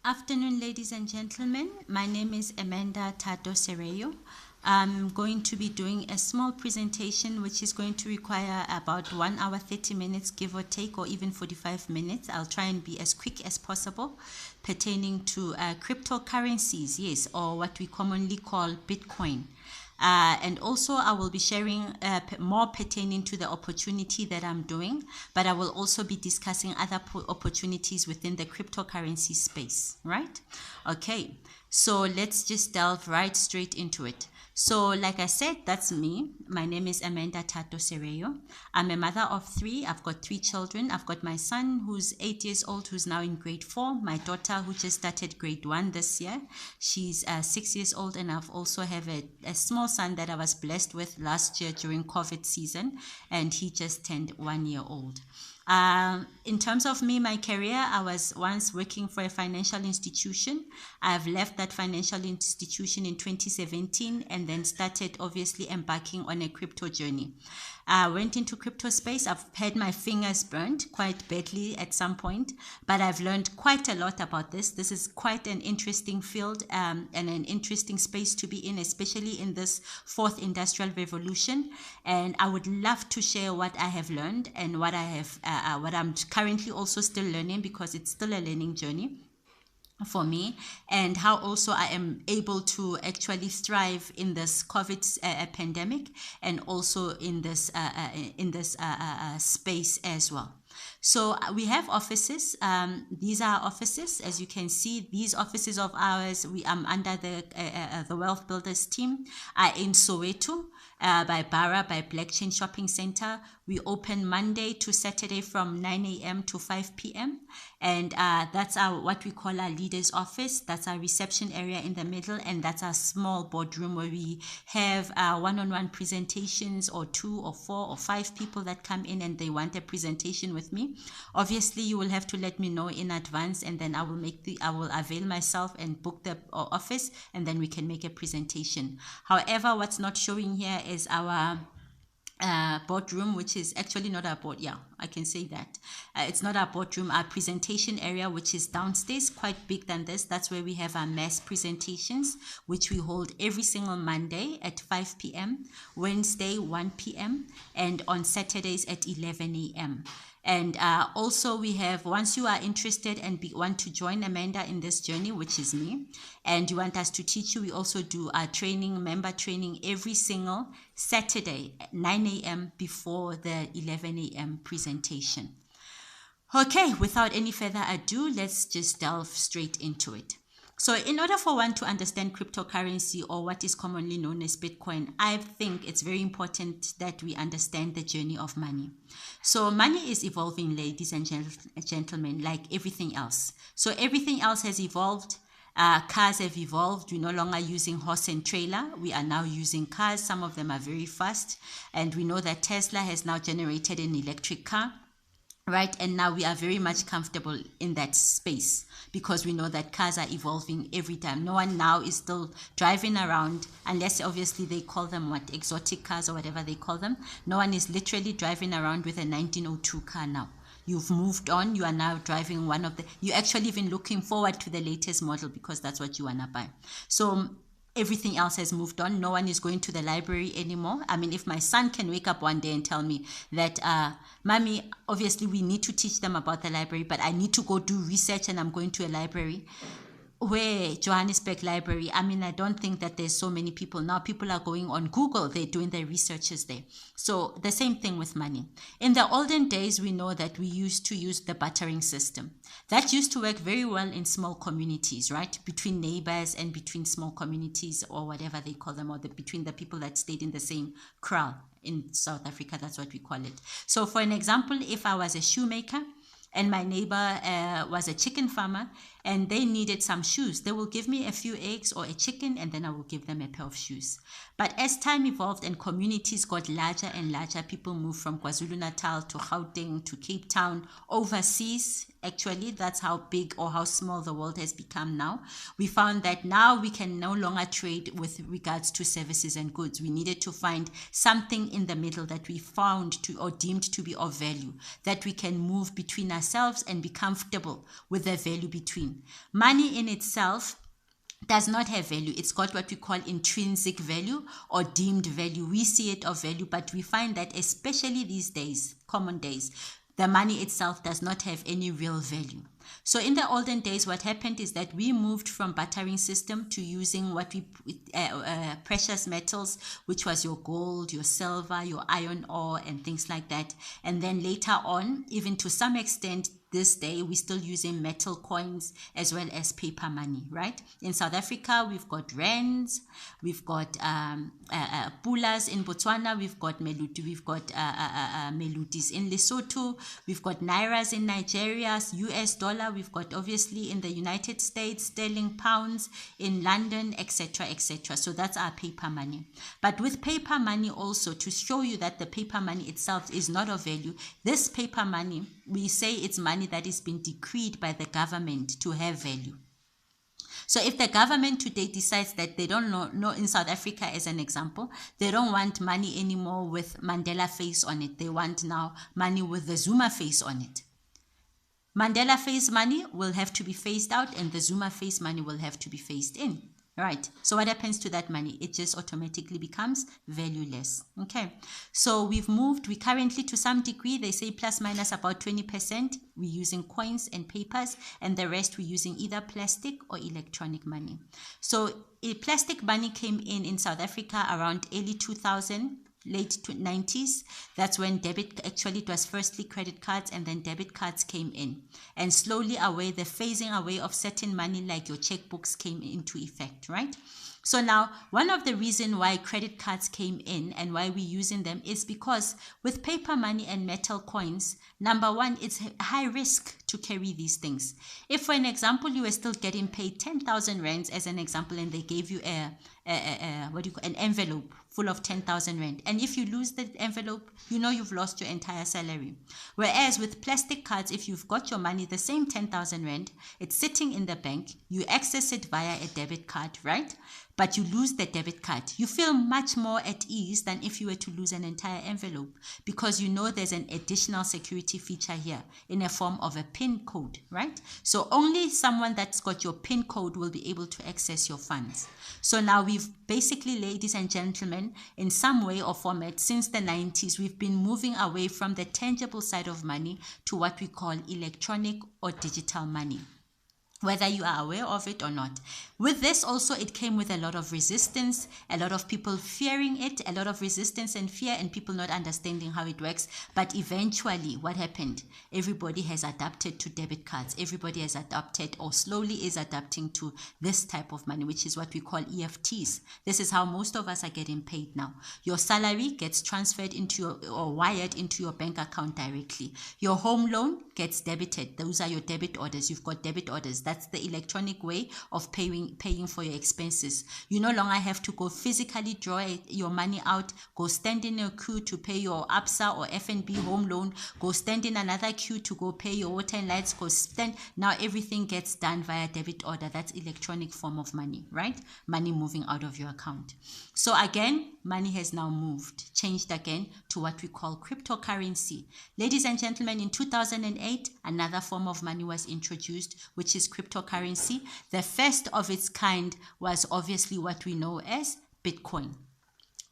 Afternoon, ladies and gentlemen. My name is Amanda Thato Serrao. I'm going to be doing a small presentation which is going to require about 1 hour 30 minutes, give or take, or even 45 minutes. I'll try and be as quick as possible, pertaining to cryptocurrencies, yes, or what we commonly call Bitcoin. And also I will be sharing more pertaining to the opportunity that I'm doing, but I will also be discussing other opportunities within the cryptocurrency space, right? Okay, so let's just delve right straight into it. So like I said, that's me. My name is Amanda Thato Serrao. I'm a mother of 3. I've got 3 children. I've got my son who's 8 years old, who's now in grade 4. My daughter who just started grade 1 this year. She's 6 years old, and I've also have a small son that I was blessed with last year during COVID season, and he just turned 1 year old. In terms of me, my career, I was once working for a financial institution. I've left that financial institution in 2017 and then started obviously embarking on a crypto journey. I went into crypto space. I've had my fingers burned quite badly at some point, but I've learned quite a lot about this. This is quite an interesting field and an interesting space to be in, especially in this 4th industrial revolution. And I would love to share what I have learned and what what I'm currently also still learning, because it's still a learning journey for me, and how also I am able to actually thrive in this COVID pandemic, and also in this space as well. So we have offices. These are offices, as you can see. These offices of ours, we am under the Wealth Builders team, are in Soweto, by Barra, by Blackchain Shopping Center. We open Monday to Saturday from 9 a.m. to 5 p.m. And that's what we call our leaders office. That's our reception area in the middle, and that's our small boardroom where we have one-on-one presentations, or 2 or 4 or 5 people that come in and they want a presentation with me. Obviously, you will have to let me know in advance, and then I will avail myself and book the office, and then we can make a presentation. However, what's not showing here is our boardroom, which is actually not our board. Yeah, I can say that. It's not our boardroom, our presentation area, which is downstairs, quite big than this. That's where we have our mass presentations, which we hold every single Monday at 5 p.m., Wednesday 1 p.m., and on Saturdays at 11 a.m. And also we have, once you are interested and want to join Amanda in this journey, which is me, and you want us to teach you, we also do our training, member training, every single Saturday at 9 a.m. before the 11 a.m. presentation. Okay, without any further ado, let's just delve straight into it. So in order for one to understand cryptocurrency, or what is commonly known as Bitcoin, I think it's very important that we understand the journey of money. So money is evolving, ladies and gentlemen, like everything else. So everything else has evolved. Cars have evolved. We're no longer using horse and trailer. We are now using cars. Some of them are very fast. And we know that Tesla has now generated an electric car. Right, and now we are very much comfortable in that space, because we know that cars are evolving every time. No one now is still driving around, unless obviously they call them exotic cars or whatever they call them. No one is literally driving around with a 1902 car now. You've moved on. You are now driving one of you're actually even looking forward to the latest model, because that's what you want to buy. So everything else has moved on. No one is going to the library anymore. I mean, if my son can wake up one day and tell me that, Mommy, obviously we need to teach them about the library, but I need to go do research and I'm going to a library. Where Johannesburg Library, I mean, I don't think that there's so many people. Now people are going on Google, they're doing their researches there. So the same thing with money. In the olden days, we know that we used to use the bartering system. That used to work very well in small communities, right? Between neighbors and between small communities, or whatever they call them, or between the people that stayed in the same kraal. In South Africa, that's what we call it. So for an example, if I was a shoemaker, and my neighbor was a chicken farmer, and they needed some shoes, they will give me a few eggs or a chicken, and then I will give them a pair of shoes. But as time evolved and communities got larger and larger, people moved from KwaZulu-Natal to Gauteng to Cape Town, overseas, Actually, that's how big or how small the world has become now. We found that now we can no longer trade with regards to services and goods. We needed to find something in the middle that we found to or deemed to be of value, that we can move between ourselves and be comfortable with the value between. Money in itself does not have value. It's got what we call intrinsic value or deemed value. We see it of value, but we find that especially these days, common days, the money itself does not have any real value. So in the olden days, what happened is that we moved from bartering system to using what we precious metals, which was your gold, your silver, your iron ore, and things like that. And then later on, even to some extent, this day, we're still using metal coins as well as paper money, right? In South Africa, we've got rands, we've got pulas in Botswana, we've got meluti, we've got melutis in Lesotho, we've got nairas in Nigeria, US dollar, we've got obviously in the United States, sterling pounds, in London, etc., etc. So that's our paper money. But with paper money also, to show you that the paper money itself is not of value, this paper money, we say it's money that is being decreed by the government to have value. So if the government today decides that they don't know in South Africa as an example, they don't want money anymore with Mandela face on it. They want now money with the Zuma face on it. Mandela face money will have to be phased out and the Zuma face money will have to be phased in. Right. So what happens to that money? It just automatically becomes valueless. Okay. So we currently to some degree, they say plus minus about 20%, we're using coins and papers, and the rest we're using either plastic or electronic money. So plastic money came in South Africa around early 2000. Late 90s, that's when it was firstly credit cards and then debit cards came in. And slowly the phasing away of certain money like your checkbooks came into effect, right? So now, one of the reasons why credit cards came in and why we're using them is because with paper money and metal coins, number one, it's high risk to carry these things. If, for an example, you were still getting paid 10,000 rands as an example, and they gave you an envelope full of 10,000 rand, and if you lose the envelope, you know you've lost your entire salary. Whereas with plastic cards, if you've got your money, the same 10,000 rand, it's sitting in the bank, you access it via a debit card, right? But you lose the debit card. You feel much more at ease than if you were to lose an entire envelope, because you know there's an additional security feature here in a form of a PIN code, right? So only someone that's got your PIN code will be able to access your funds. So now we've basically, ladies and gentlemen, in some way or format, since the 90s, we've been moving away from the tangible side of money to what we call electronic or digital money, whether you are aware of it or not. With this also, it came with a lot of resistance, a lot of people fearing it, a lot of resistance and fear, and people not understanding how it works. But eventually, what happened? Everybody has adapted to debit cards. Everybody has adapted or slowly is adapting to this type of money, which is what we call EFTs. This is how most of us are getting paid now. Your salary gets transferred into or wired into your bank account directly. Your home loan gets debited. Those are your debit orders. You've got debit orders. That's the electronic way of paying for your expenses. You no longer have to go physically draw your money out, go stand in a queue to pay your ABSA or FNB home loan, go stand in another queue to go pay your water and lights, go stand. Now everything gets done via debit order. That's electronic form of money, right? Money moving out of your account. So again, money has now changed again to what we call cryptocurrency. Ladies and gentlemen, in 2008, another form of money was introduced, which is cryptocurrency. The first of its kind was obviously what we know as Bitcoin.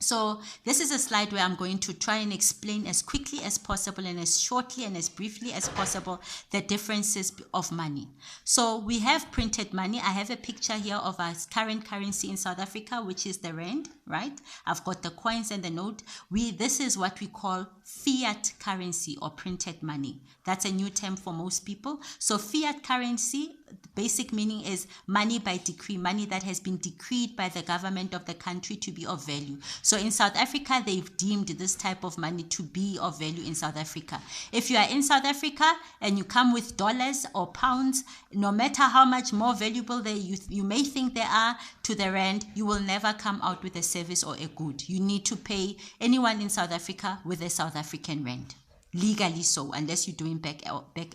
So this is a slide where I'm going to try and explain as quickly as possible and as shortly and as briefly as possible the differences of money. So we have printed money. I have a picture here of our current currency in South Africa, which is the rand, right? I've got the coins and the note. This is what we call fiat currency or printed money. That's a new term for most people. So fiat currency, the basic meaning is money by decree, money that has been decreed by the government of the country to be of value. So in South Africa, they've deemed this type of money to be of value in South Africa. If you are in South Africa and you come with dollars or pounds, no matter how much more valuable you may think they are to the rand, you will never come out with a service or a good. You need to pay anyone in South Africa with a South African rand. legally so, unless you're doing back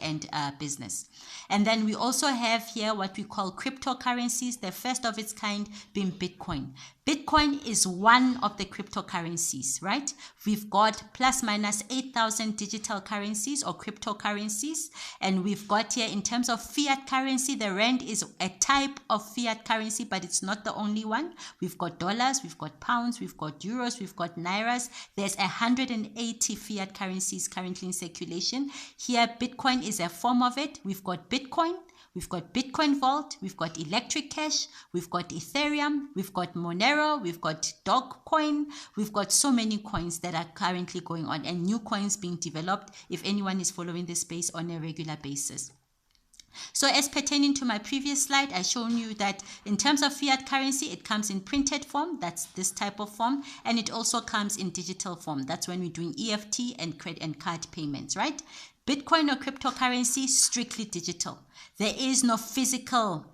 end business. And then we also have here what we call cryptocurrencies, the first of its kind being Bitcoin. Bitcoin is one of the cryptocurrencies, right? We've got plus minus 8,000 digital currencies or cryptocurrencies. And we've got here in terms of fiat currency, the rand is a type of fiat currency, but it's not the only one. We've got dollars, we've got pounds, we've got euros, we've got nairas. There's 180 fiat currencies currently in circulation. Here, Bitcoin is a form of it. We've got Bitcoin. We've got Bitcoin Vault, we've got Electric Cash, we've got Ethereum, we've got Monero, we've got Dogecoin, we've got so many coins that are currently going on and new coins being developed if anyone is following this space on a regular basis. So as pertaining to my previous slide, I've shown you that in terms of fiat currency, it comes in printed form, that's this type of form, and it also comes in digital form. That's when we're doing EFT and credit and card payments, right? Bitcoin or cryptocurrency, strictly digital. There is no physical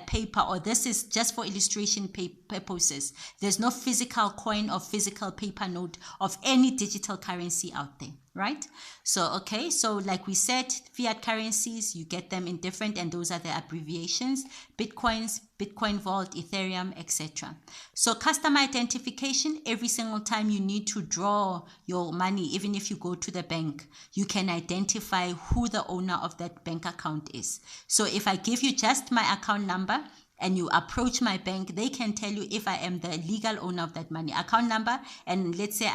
paper, or this is just for illustration purposes. There's no physical coin or physical paper note of any digital currency out there, right? So, okay, so like we said, fiat currencies, you get them in different, and those are the abbreviations: Bitcoins, Bitcoin Vault, Ethereum, etc. So customer identification, every single time you need to draw your money, even if you go to the bank, you can identify who the owner of that bank account is. So if I give you just my account number and you approach my bank, they can tell you if I am the legal owner of that money. Account number, and let's say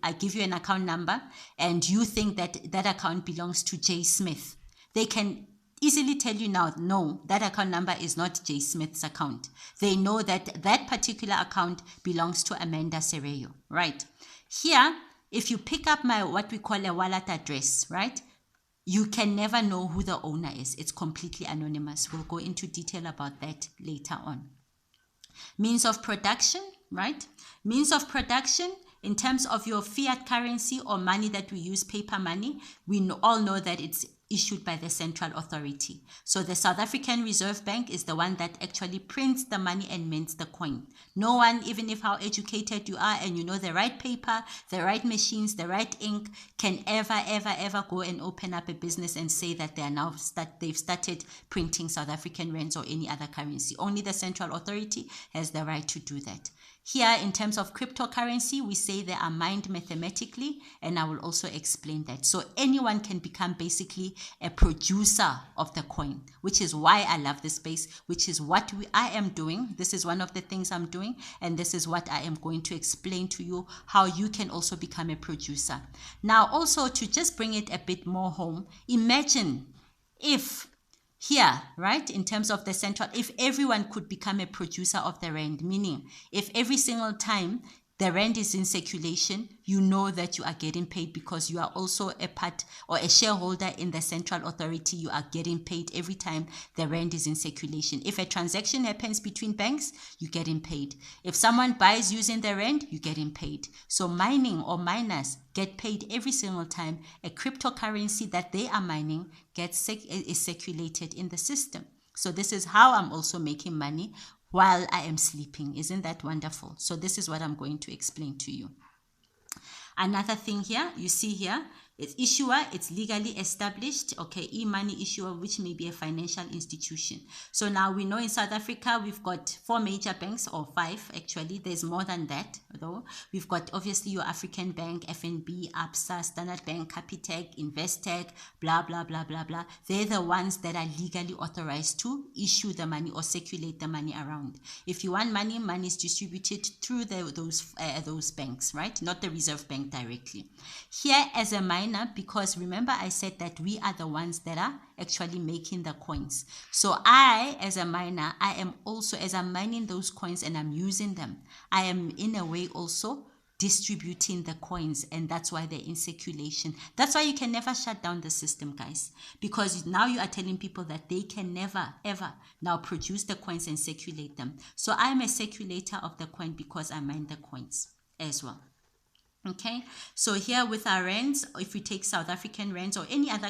I give you an account number and you think that that account belongs to J. Smith. They can easily tell you now, no, that account number is not J. Smith's account. They know that that particular account belongs to Amanda Serrao, right? Here, if you pick up my what we call a wallet address, right, you can never know who the owner is. It's completely anonymous. We'll go into detail about that later on. Means of production, right? Means of production, in terms of your fiat currency or money that we use, paper money, we all know that it's issued by the central authority. So the South African Reserve Bank is the one that actually prints the money and mints the coin. No one, even if how educated you are and you know the right paper, the right machines, the right ink, can ever go and open up a business and say that they are now they've started printing South African rands or any other currency. Only the central authority has the right to do that. Here, in terms of cryptocurrency, we say they are mined mathematically, and I will also explain that. So anyone can become basically a producer of the coin, which is why I love this space, which is what I am doing. This is one of the things I'm doing, and this is what I am going to explain to you, how you can also become a producer. Now, also to just bring it a bit more home, imagine if here, right, in terms of the central, if everyone could become a producer of the rand, meaning if every single time the rand is in circulation, you know that you are getting paid because you are also a part or a shareholder in the central authority. You are getting paid every time the rand is in circulation. If a transaction happens between banks, you're getting paid. If someone buys using the rand, you're getting paid. So mining or miners get paid every single time a cryptocurrency that they are mining is circulated in the system. So this is how I'm also making money while I am sleeping. Isn't that wonderful? So this is what I'm going to explain to you. Another thing here, you see here, it's issuer, it's legally established, okay, e-money issuer, which may be a financial institution. So now we know in South Africa, we've got 4 major banks, or 5 actually. There's more than that though. We've got obviously your African Bank, FNB, ABSA, Standard Bank, Capitec, Investec, blah, blah, blah, blah, blah. They're the ones that are legally authorized to issue the money or circulate the money around. If you want money, money is distributed through those banks, right? Not the Reserve Bank directly. Here as a miner, because remember I said that we are the ones that are actually making the coins. So I, as a miner, I am also, as I'm mining those coins and I'm using them, I am in a way also distributing the coins, and that's why they're in circulation. That's why you can never shut down the system, guys, because now you are telling people that they can never ever now produce the coins and circulate them. So I'm a circulator of the coin because I mine the coins as well. Okay, so here with our rands, if we take South African rands or any other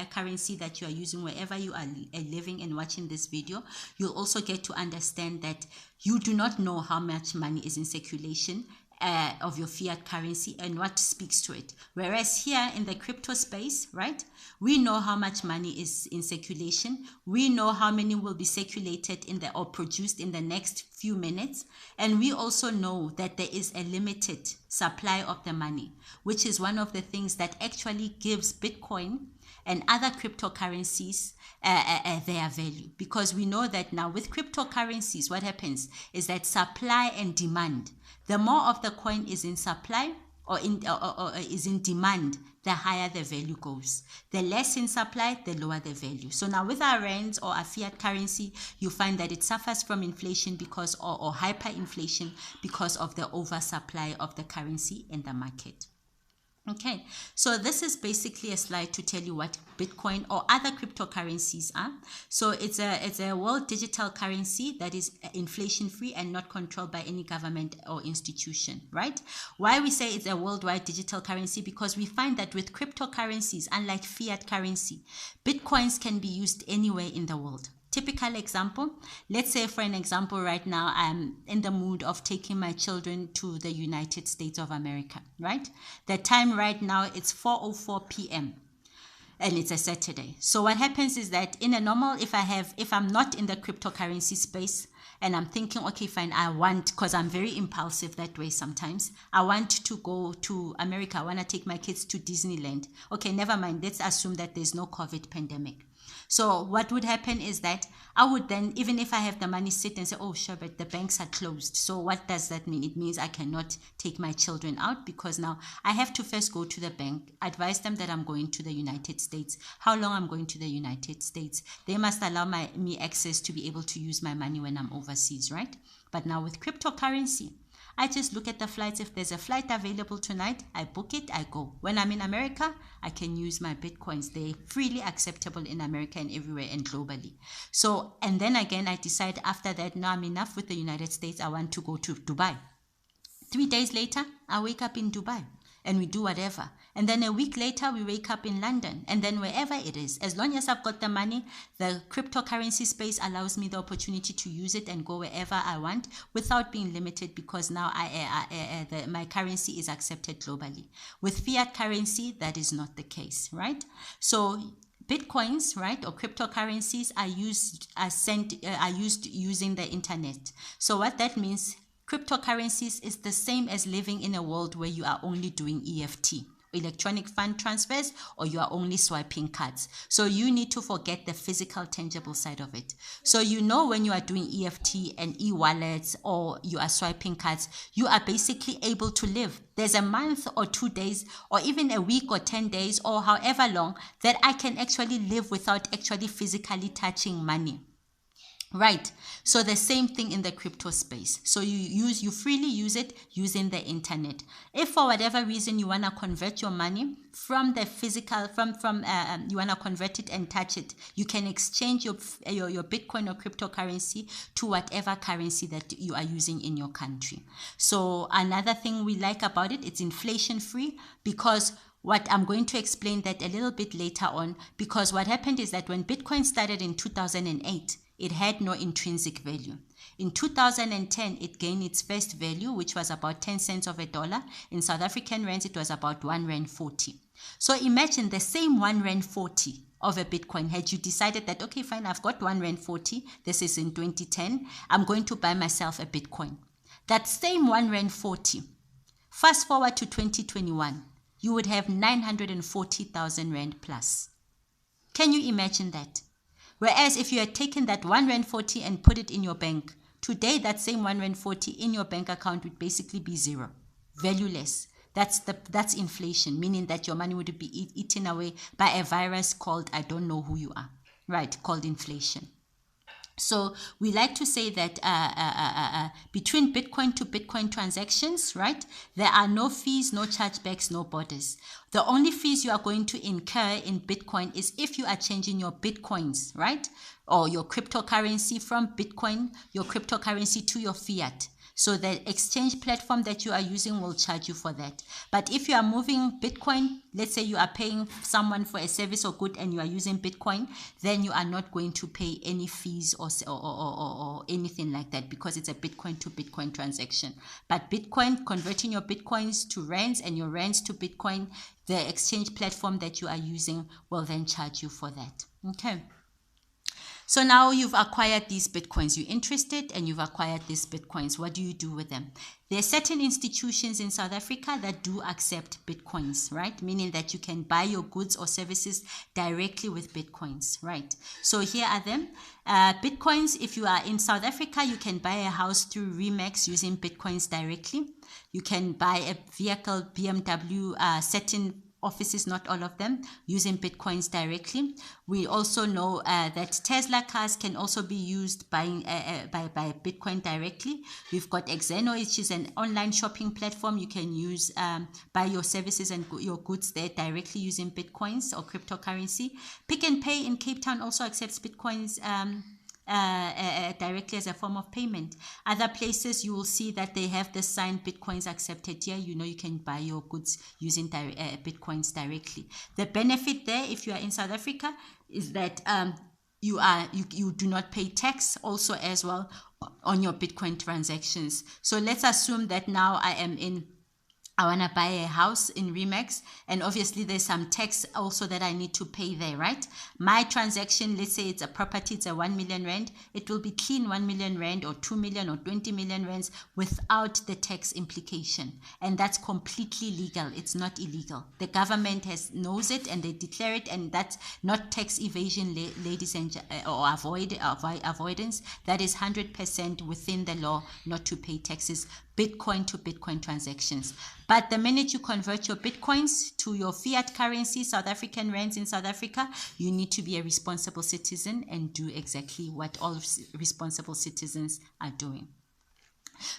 currency that you are using wherever you are living and watching this video, you'll also get to understand that you do not know how much money is in circulation of your fiat currency and what speaks to it. Whereas here in the crypto space, right, we know how much money is in circulation. We know how many will be circulated in the or produced in the next few minutes. And we also know that there is a limited supply of the money, which is one of the things that actually gives Bitcoin and other cryptocurrencies their value, because we know that now with cryptocurrencies, what happens is that supply and demand, the more of the coin is in supply or is in demand, the higher the value goes. The less in supply, the lower the value. So now with our rands or our fiat currency, you find that it suffers from inflation because or hyperinflation because of the oversupply of the currency in the market. Okay, so this is basically a slide to tell you what Bitcoin or other cryptocurrencies are. So it's a world digital currency that is inflation free and not controlled by any government or institution, right? Why we say it's a worldwide digital currency? Because we find that with cryptocurrencies, unlike fiat currency, Bitcoins can be used anywhere in the world. Typical example, let's say for an example right now, I'm in the mood of taking my children to the United States of America, right? The time right now, it's 4:04 p.m. and it's a Saturday. So what happens is that in a normal, if I'm not in the cryptocurrency space and I'm thinking, okay, fine, I want, because I'm very impulsive that way sometimes, I want to go to America, I want to take my kids to Disneyland. Okay, never mind, let's assume that there's no COVID pandemic. So what would happen is that I would then, even if I have the money, sit and say, oh, sure, but the banks are closed. So what does that mean? It means I cannot take my children out because now I have to first go to the bank, advise them that I'm going to the United States, how long I'm going to the United States. They must allow me access to be able to use my money when I'm overseas, right? But now with cryptocurrency, I just look at the flights. If there's a flight available tonight, I book it, I go. When I'm in America, I can use my Bitcoins. They're freely acceptable in America and everywhere and globally. So, and then again, I decide after that, no, I'm enough with the United States. I want to go to Dubai. 3 days later, I wake up in Dubai and we do whatever. And then a week later, we wake up in London, and then wherever it is, as long as I've got the money, the cryptocurrency space allows me the opportunity to use it and go wherever I want without being limited, because now my currency is accepted globally. With fiat currency, that is not the case, right? So Bitcoins, right, or cryptocurrencies are used using the internet. So what that means, cryptocurrencies is the same as living in a world where you are only doing EFT, electronic fund transfers, or you are only swiping cards. So you need to forget the physical, tangible side of it. So you know when you are doing EFT and e-wallets or you are swiping cards, you are basically able to live. There's a month or 2 days or even a week or 10 days or however long that I can actually live without actually physically touching money. Right. So the same thing in the crypto space. So you freely use it using the internet. If for whatever reason you want to convert your money from the physical, you want to convert it and touch it, you can exchange your Bitcoin or cryptocurrency to whatever currency that you are using in your country. So another thing we like about it, it's inflation free, because what I'm going to explain that a little bit later on, because what happened is that when Bitcoin started in 2008, it had no intrinsic value. In 2010, it gained its first value, which was about 10 cents of a dollar. In South African rands, it was about 1 rand 40. So imagine the same 1 rand 40 of a Bitcoin. Had you decided that, okay, fine, I've got 1 rand 40, this is in 2010, I'm going to buy myself a Bitcoin. That same 1 rand 40, fast forward to 2021, you would have 940,000 rand plus. Can you imagine that? Whereas if you had taken that 1 rand 40 and put it in your bank, today that same 1 rand 40 in your bank account would basically be zero, valueless. That's inflation, meaning that your money would be eaten away by a virus called, I don't know who you are, right, called inflation. So we like to say that between Bitcoin to Bitcoin transactions, right, there are no fees, no chargebacks, no borders. The only fees you are going to incur in Bitcoin is if you are changing your Bitcoins, right? Or your cryptocurrency from Bitcoin, your cryptocurrency to your fiat. So the exchange platform that you are using will charge you for that. But if you are moving Bitcoin, let's say you are paying someone for a service or good and you are using Bitcoin, then you are not going to pay any fees or anything like that, because it's a Bitcoin to Bitcoin transaction. But Bitcoin, converting your Bitcoins to rands and your rands to Bitcoin, the exchange platform that you are using will then charge you for that. Okay. So now you've acquired these Bitcoins, you're interested and you've acquired these Bitcoins. What do you do with them? There are certain institutions in South Africa that do accept Bitcoins, right? Meaning that you can buy your goods or services directly with Bitcoins, right? So here are them. Bitcoins, if you are in South Africa, you can buy a house through Remax using Bitcoins directly. You can buy a vehicle, BMW, certain offices, not all of them, using Bitcoins directly. We also know that Tesla cars can also be used by Bitcoin directly. We've got Xeno, which is an online shopping platform. You can use buy your services and your goods there directly using Bitcoins or cryptocurrency. Pick n Pay in Cape Town also accepts Bitcoins directly as a form of payment. Other places you will see that they have the sign Bitcoins accepted here. You know, you can buy your goods using Bitcoins directly. The benefit there, if you are in South Africa, is that you do not pay tax also as well on your Bitcoin transactions. So let's assume that now I want to buy a house in Remax, and obviously there's some tax also that I need to pay there, right? My transaction, let's say it's a property, it's a 1 million rand, it will be clean 1 million rand or 2 million or 20 million rands without the tax implication. And that's completely legal. It's not illegal. The government knows it and they declare it, and that's not tax evasion, ladies and or avoidance. That is 100% within the law not to pay taxes. Bitcoin to Bitcoin transactions. But the minute you convert your Bitcoins to your fiat currency, South African rands in South Africa, you need to be a responsible citizen and do exactly what all responsible citizens are doing.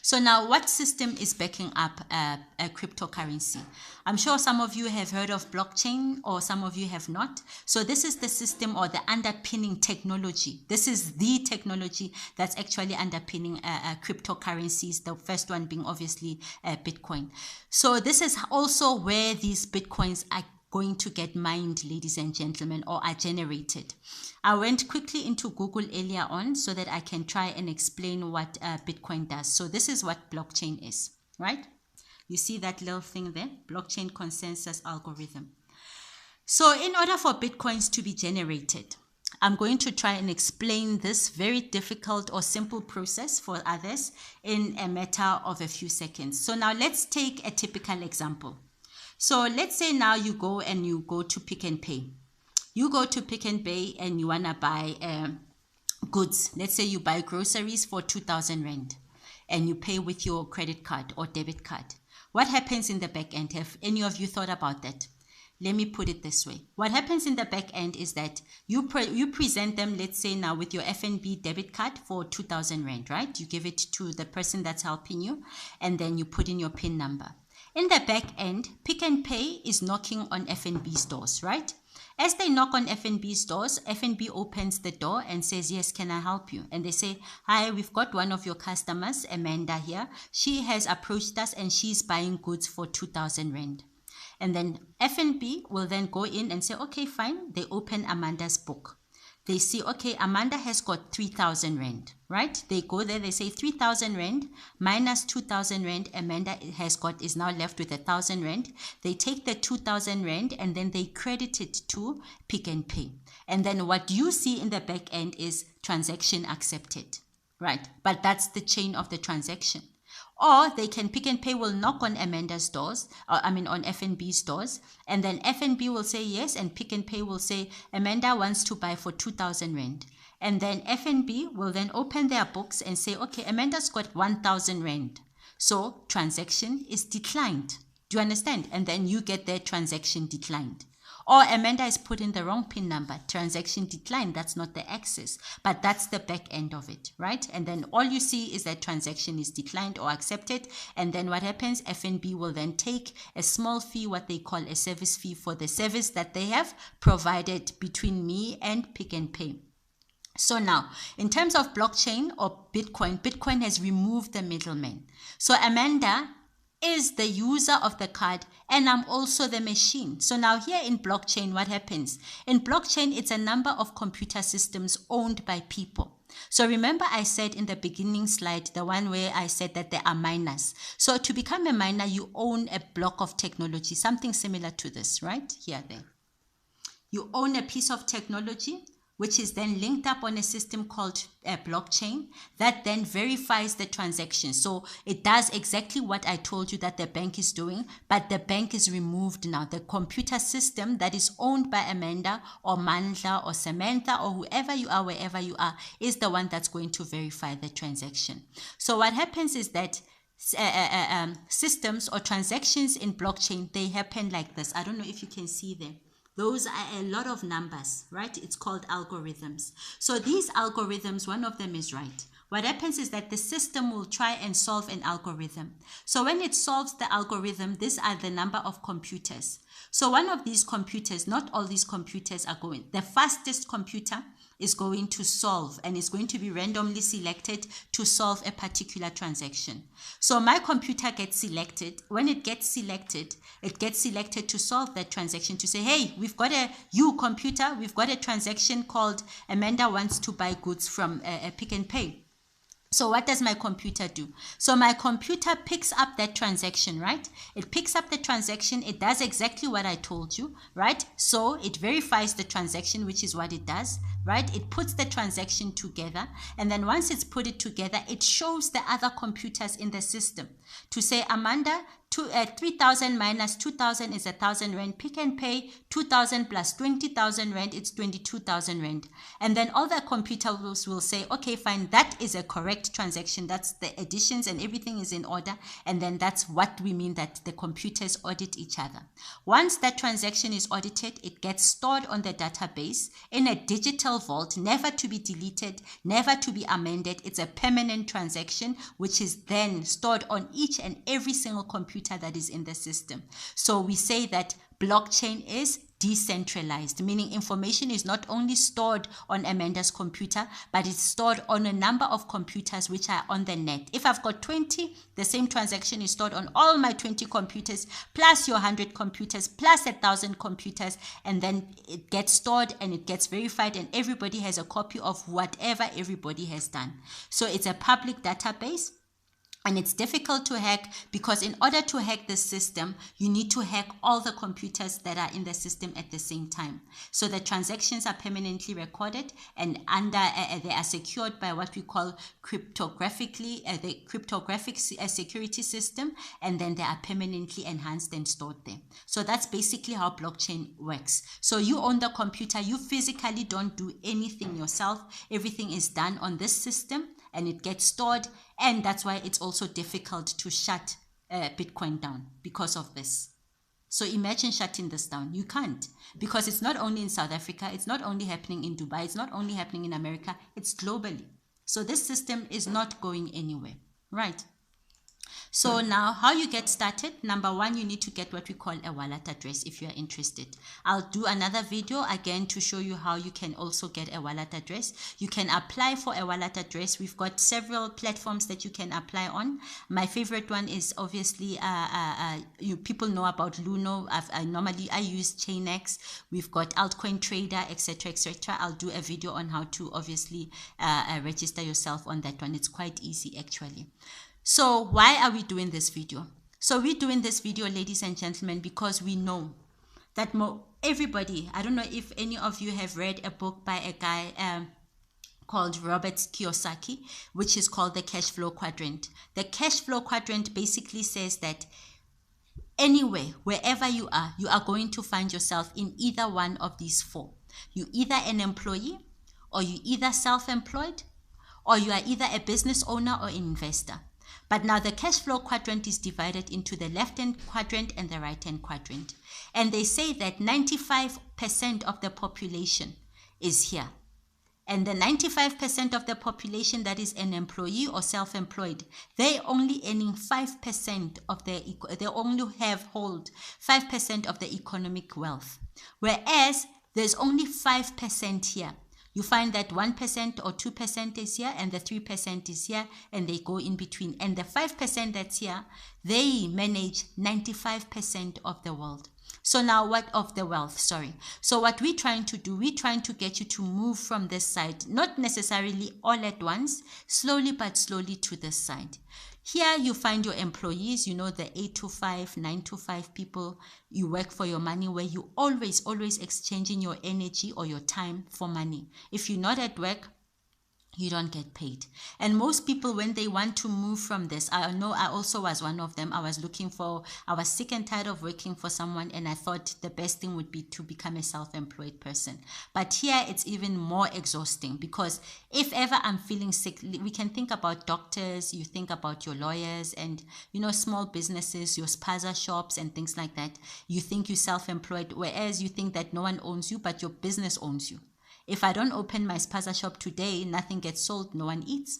So now, what system is backing up a cryptocurrency? I'm sure some of you have heard of blockchain or some of you have not. So this is the system or the underpinning technology. This is the technology that's actually underpinning cryptocurrencies, the first one being obviously Bitcoin. So this is also where these Bitcoins are going to get mined, ladies and gentlemen, or are generated. I went quickly into Google earlier on so that I can try and explain what Bitcoin does. So this is what blockchain is, right? You see that little thing there, blockchain consensus algorithm. So in order for Bitcoins to be generated, I'm going to try and explain this very difficult or simple process for others in a matter of a few seconds. So now let's take a typical example. So let's say now you go to Pick n Pay. You go to Pick n Pay and you want to buy goods. Let's say you buy groceries for 2,000 rand and you pay with your credit card or debit card. What happens in the back end? Have any of you thought about that? Let me put it this way. What happens in the back end is that you present them, let's say now with your FNB debit card for 2,000 rand, right? You give it to the person that's helping you and then you put in your PIN number. In the back end, Pick n Pay is knocking on FNB stores, right? As they knock on FNB stores, FNB opens the door and says, yes, can I help you? And they say, hi, we've got one of your customers, Amanda here. She has approached us and she's buying goods for 2,000 rand. And then FNB will then go in and say, okay, fine. They open Amanda's book. They see, okay, Amanda has got 3,000 rand, right? They go there, they say 3,000 rand minus 2,000 rand. Amanda is now left with 1,000 rand. They take the 2,000 rand and then they credit it to Pick n Pay. And then what you see in the back end is transaction accepted, right? But that's the chain of the transaction. Or they can Pick n Pay will knock on Amanda's doors, on FNB's doors, and then FNB will say yes, and Pick n Pay will say Amanda wants to buy for 2,000 rand. And then FNB will then open their books and say, okay, Amanda's got 1,000 rand. So transaction is declined. Do you understand? And then you get their transaction declined. Or Amanda has put in the wrong PIN number, transaction declined. That's not the access, but that's the back end of it, right? And then all you see is that transaction is declined or accepted. And then what happens, FNB will then take a small fee, what they call a service fee, for the service that they have provided between me and Pick n Pay. So now, in terms of blockchain or Bitcoin, Bitcoin has removed the middleman. So Amanda is the user of the card and I'm also the machine. So now here in blockchain, what happens? In blockchain, it's a number of computer systems owned by people. So remember I said in the beginning slide, the one where I said that there are miners. So to become a miner, you own a block of technology, something similar to this, right? Here then. You own a piece of technology which is then linked up on a system called a blockchain that then verifies the transaction. So it does exactly what I told you that the bank is doing, but the bank is removed now. The computer system that is owned by Amanda or Mandla or Samantha or whoever you are, wherever you are, is the one that's going to verify the transaction. So what happens is that systems or transactions in blockchain, they happen like this. I don't know if you can see them. Those are a lot of numbers, right? It's called algorithms. So these algorithms, one of them is right. What happens is that the system will try and solve an algorithm. So when it solves the algorithm, these are the number of computers. So one of these computers, not all these computers are going, the fastest computer is going to solve and is going to be randomly selected to solve a particular transaction. So my computer gets selected. When it gets selected to solve that transaction, to say, hey, we've got we've got a transaction called Amanda wants to buy goods from Pick n Pay. So what does my computer do? So my computer picks up that transaction, right? It picks up the transaction. It does exactly what I told you, right? So it verifies the transaction, which is what it does, right? It puts the transaction together. And then once it's put it together, it shows the other computers in the system to say, Amanda, 3,000 minus 2,000 is 1,000 rand. Pick n Pay 2,000 plus 20,000 rand, it's 22,000 rand. And then all the computers will say, okay, fine, that is a correct transaction. That's the additions and everything is in order. And then that's what we mean that the computers audit each other. Once that transaction is audited, it gets stored on the database in a digital vault, never to be deleted, never to be amended. It's a permanent transaction, which is then stored on each and every single computer that is in the system. So we say that blockchain is decentralized, meaning information is not only stored on Amanda's computer, but it's stored on a number of computers which are on the net. If I've got 20, the same transaction is stored on all my 20 computers, plus your 100 computers, plus 1,000 computers, and then it gets stored and it gets verified and everybody has a copy of whatever everybody has done. So it's a public database. And it's difficult to hack because in order to hack the system, you need to hack all the computers that are in the system at the same time. So the transactions are permanently recorded and they are secured by what we call cryptographic security system, and then they are permanently enhanced and stored there. So that's basically how blockchain works. So you own the computer, you physically don't do anything yourself. Everything is done on this system and it gets stored, and that's why it's also difficult to shut Bitcoin down because of this. So imagine shutting this down. You can't, because it's not only in South Africa, it's not only happening in Dubai, it's not only happening in America, it's globally. So this system is not going anywhere, right? So now how you get started, number one, you need to get what we call a wallet address if you are interested. I'll do another video again to show you how you can also get a wallet address. You can apply for a wallet address. We've got several platforms that you can apply on. My favorite one is obviously, people know about Luno. I use Chainx. We've got Altcoin Trader, etc., etc. I'll do a video on how to obviously register yourself on that one. It's quite easy actually. So why are we doing this video? So we're doing this video, ladies and gentlemen, because we know that everybody, I don't know if any of you have read a book by a guy called Robert Kiyosaki, which is called the cash flow quadrant. The cash flow quadrant basically says that anywhere, wherever you are going to find yourself in either one of these four. You're either an employee, or you're either self-employed, or you are either a business owner or an investor. But now the cash flow quadrant is divided into the left-hand quadrant and the right-hand quadrant. And they say that 95% of the population is here. And the 95% of the population that is an employee or self-employed, they only earning 5% of they only hold 5% of the economic wealth. Whereas there's only 5% here. You find that 1% or 2% is here and the 3% is here, and they go in between. And the 5% that's here, they manage 95% of the world. So now what of the wealth, sorry. So what we're trying to do, we're trying to get you to move from this side, not necessarily all at once, slowly but slowly to this side. Here you find your employees, you know, the 8 to 5, 9 to 5 people. You work for your money, where you always exchanging your energy or your time for money. If you're not at work, you don't get paid. And most people, when they want to move from this, I know I also was one of them. I was sick and tired of working for someone, and I thought the best thing would be to become a self-employed person. But here it's even more exhausting, because if ever I'm feeling sick, we can think about doctors, you think about your lawyers, and you know, small businesses, your spaza shops and things like that. You think you're self-employed, whereas you think that no one owns you, but your business owns you. If I don't open my spaza shop today, nothing gets sold, no one eats.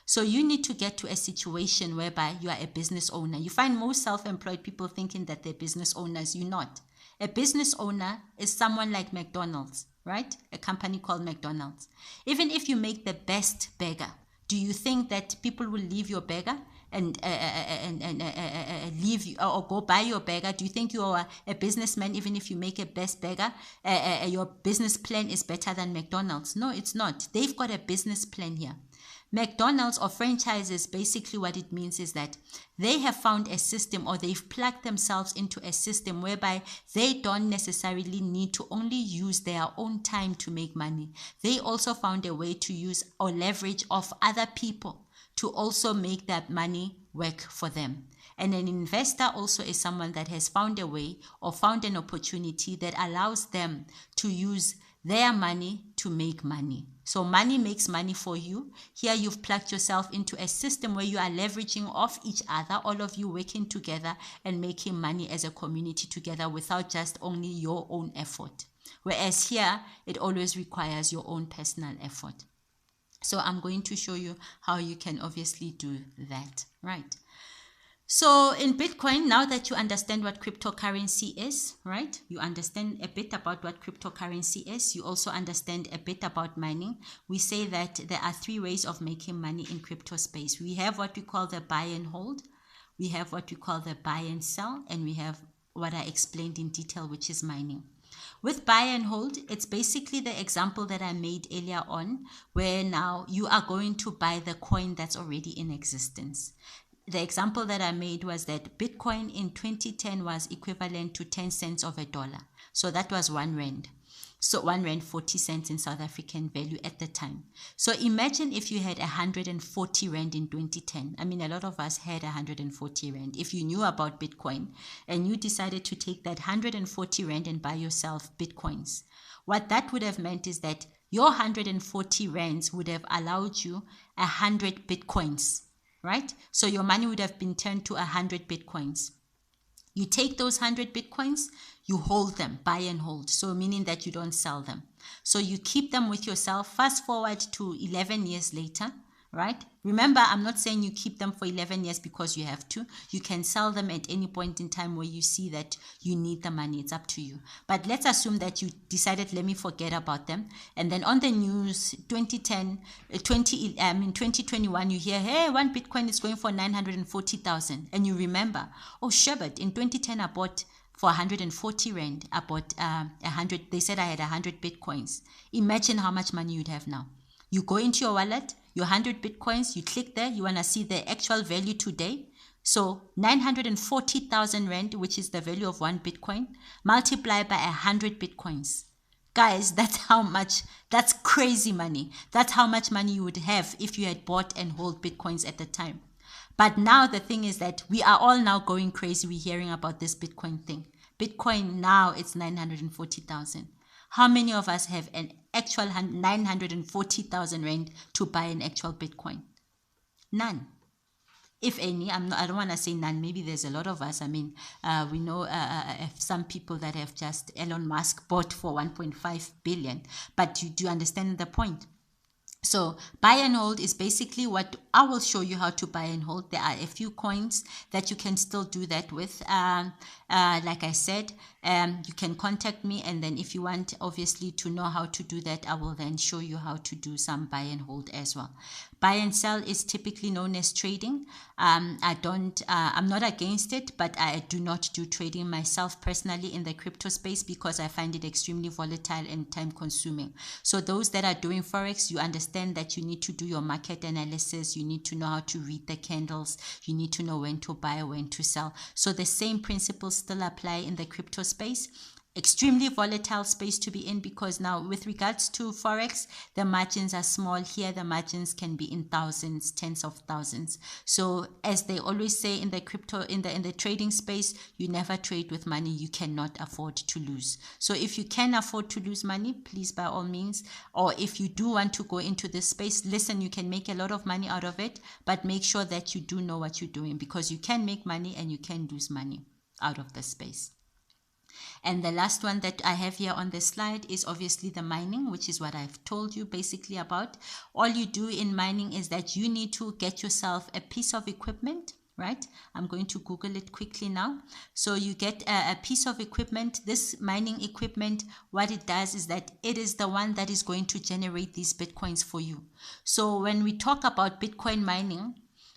So you need to get to a situation whereby you are a business owner. You find most self-employed people thinking that they're business owners. You're not. A business owner is someone like McDonald's, right? A company called McDonald's. Even if you make the best burger, do you think that people will leave your burger and leave you, or go buy your burger? Do you think you are a businessman even if you make a best burger? Your business plan is better than McDonald's? No, it's not. They've got a business plan here. McDonald's or franchises, basically what it means is that they have found a system, or they've plugged themselves into a system whereby they don't necessarily need to only use their own time to make money. They also found a way to use or leverage off other people to also make that money work for them. And an investor also is someone that has found a way or found an opportunity that allows them to use their money to make money. So money makes money for you. Here you've plugged yourself into a system where you are leveraging off each other, all of you working together and making money as a community together without just only your own effort. Whereas here, it always requires your own personal effort. So I'm going to show you how you can obviously do that, right? So in Bitcoin, now that you understand what cryptocurrency is, right? You understand a bit about what cryptocurrency is. You also understand a bit about mining. We say that there are 3 ways of making money in crypto space. We have what we call the buy and hold. We have what we call the buy and sell. And we have what I explained in detail, which is mining. With buy and hold, it's basically the example that I made earlier on, where now you are going to buy the coin that's already in existence. The example that I made was that Bitcoin in 2010 was equivalent to 10 cents of a dollar. So that was 1 rand. So 1 rand 40 cents in South African value at the time. So imagine if you had 140 rand in 2010. I mean, a lot of us had 140 rand. If you knew about Bitcoin and you decided to take that 140 rand and buy yourself Bitcoins, what that would have meant is that your 140 rands would have allowed you 100 Bitcoins, right? So your money would have been turned to 100 Bitcoins. You take those 100 Bitcoins, you hold them, buy and hold. So meaning that you don't sell them. So you keep them with yourself. Fast forward to 11 years later, right? Remember, I'm not saying you keep them for 11 years because you have to. You can sell them at any point in time where you see that you need the money. It's up to you. But let's assume that you decided, let me forget about them. And then on the news, 2021, you hear, hey, 1 Bitcoin is going for 940,000. And you remember, oh, Sherbert, in 2010, I bought for 140 rand. I bought 100. They said I had 100 Bitcoins. Imagine how much money you'd have now. You go into your wallet, your 100 Bitcoins, you click there, you want to see the actual value today. So 940,000 rand, which is the value of 1 Bitcoin, multiplied by 100 Bitcoins. Guys, that's how much, that's crazy money. That's how much money you would have if you had bought and hold Bitcoins at the time. But now the thing is that we are all now going crazy. We're hearing about this Bitcoin thing. Bitcoin now, it's 940,000. How many of us have an actual 940,000 rand to buy an actual Bitcoin? None. if any. I don't want to say none. Maybe there's a lot of us. I mean, we know some people that have just Elon Musk bought for 1.5 billion. But you do understand the point. So buy and hold is basically what I will show you how to buy and hold. There are a few coins that you can still do that with. Like I said, you can contact me, and then if you want obviously to know how to do that, I will then show you how to do some buy and hold as well. Buy and sell is typically known as trading. I'm not against it, but I do not do trading myself personally in the crypto space because I find it extremely volatile and time consuming. So those that are doing Forex, you understand that you need to do your market analysis. You need to know how to read the candles. You need to know when to buy, when to sell. So the same principles still apply in the crypto space. Extremely volatile space to be in, because now with regards to Forex, the margins are small. Here the margins can be in thousands, tens of thousands. So as they always say in the crypto, in the trading space, you never trade with money you cannot afford to lose. So if you can afford to lose money, please by all means, or if you do want to go into this space, listen, you can make a lot of money out of it, but make sure that you do know what you're doing, because you can make money and you can lose money out of the space. And the last one that I have here on the slide is obviously the mining, which is what I've told you basically about. All you do in mining is that you need to get yourself a piece of equipment, right? I'm going to Google it quickly now. So you get a piece of equipment. This mining equipment, what it does is that it is the one that is going to generate these Bitcoins for you. So when we talk about Bitcoin mining,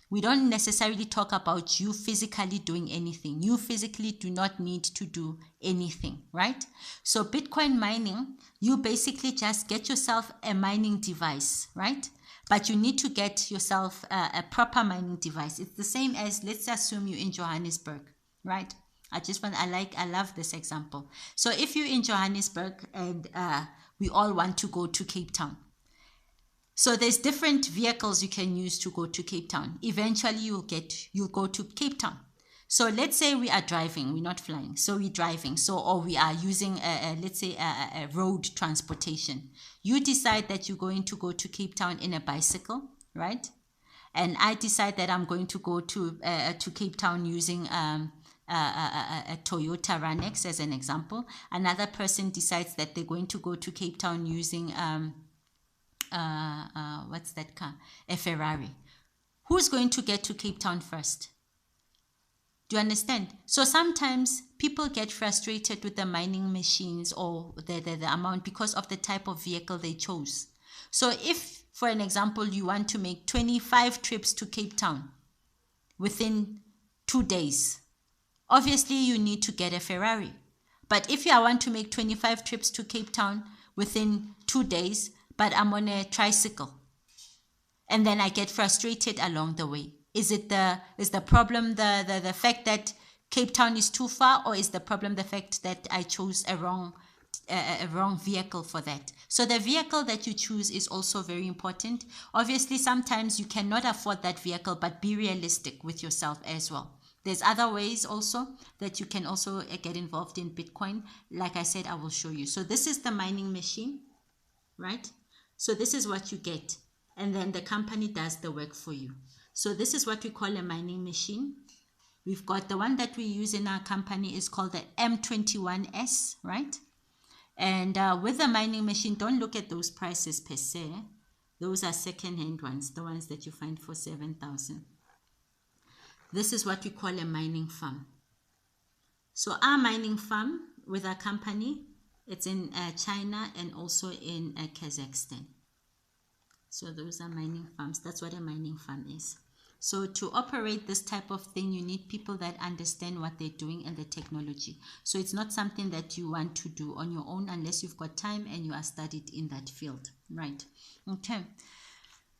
we don't necessarily talk about you physically doing anything. You physically do not need to do anything, right? So Bitcoin mining, you basically just get yourself a mining device, right? But you need to get yourself a proper mining device. It's the same as, let's assume you're in Johannesburg, right? I love this example. So if you're in Johannesburg and we all want to go to Cape Town, so there's different vehicles you can use to go to Cape Town. Eventually you'll go to Cape Town. So let's say we are driving, we're not flying. So we're driving. Or we are using let's say a road transportation. You decide that you're going to go to Cape Town in a bicycle, right? And I decide that I'm going to go to Cape Town using a Toyota Runex as an example. Another person decides that they're going to go to Cape Town using what's that car? A Ferrari. Who's going to get to Cape Town first? Do you understand? So sometimes people get frustrated with the mining machines or the amount because of the type of vehicle they chose. So if, for an example, you want to make 25 trips to Cape Town within 2 days, obviously you need to get a Ferrari. But if I want to make 25 trips to Cape Town within 2 days, but I'm on a tricycle, and then I get frustrated along the way, is the problem the fact that Cape Town is too far, or is the problem the fact that I chose a wrong vehicle for that? So the vehicle that you choose is also very important. Obviously, sometimes you cannot afford that vehicle, but be realistic with yourself as well. There's other ways also that you can also get involved in Bitcoin. Like I said, I will show you. So this is the mining machine, right? So this is what you get, and then the company does the work for you. So this is what we call a mining machine. We've got the one that we use in our company is called the M21S, right? And with the mining machine, don't look at those prices per se. Those are second-hand ones, the ones that you find for 7,000. This is what we call a mining farm. So our mining farm with our company, it's in China and also in Kazakhstan. So those are mining farms. That's what a mining farm is. So to operate this type of thing, you need people that understand what they're doing and the technology. So it's not something that you want to do on your own unless you've got time and you are studied in that field, right? Okay.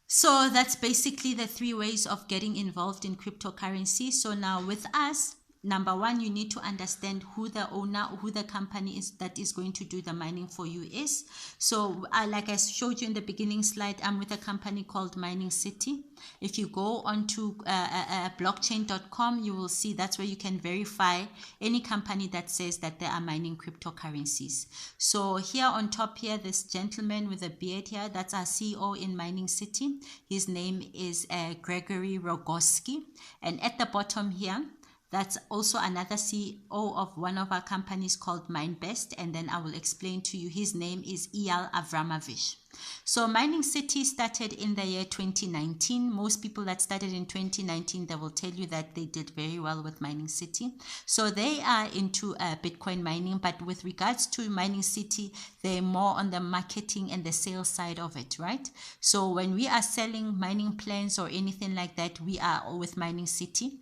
So that's basically the 3 ways of getting involved in cryptocurrency. So now with us, number one, you need to understand who the owner, who the company is that is going to do the mining for you is. So like I showed you in the beginning slide, I'm with a company called Mining City. If you go onto blockchain.com, you will see that's where you can verify any company that says that they are mining cryptocurrencies. So here on top here, this gentleman with a beard here, that's our CEO in Mining City. His name is Gregory Rogoski. And at the bottom here, that's also another CEO of one of our companies called MineBest, and then I will explain to you. His name is Eyal Avramovich. So Mining City started in the year 2019. Most people that started in 2019, they will tell you that they did very well with Mining City. So they are into Bitcoin mining, but with regards to Mining City, they're more on the marketing and the sales side of it, right? So when we are selling mining plans or anything like that, we are with Mining City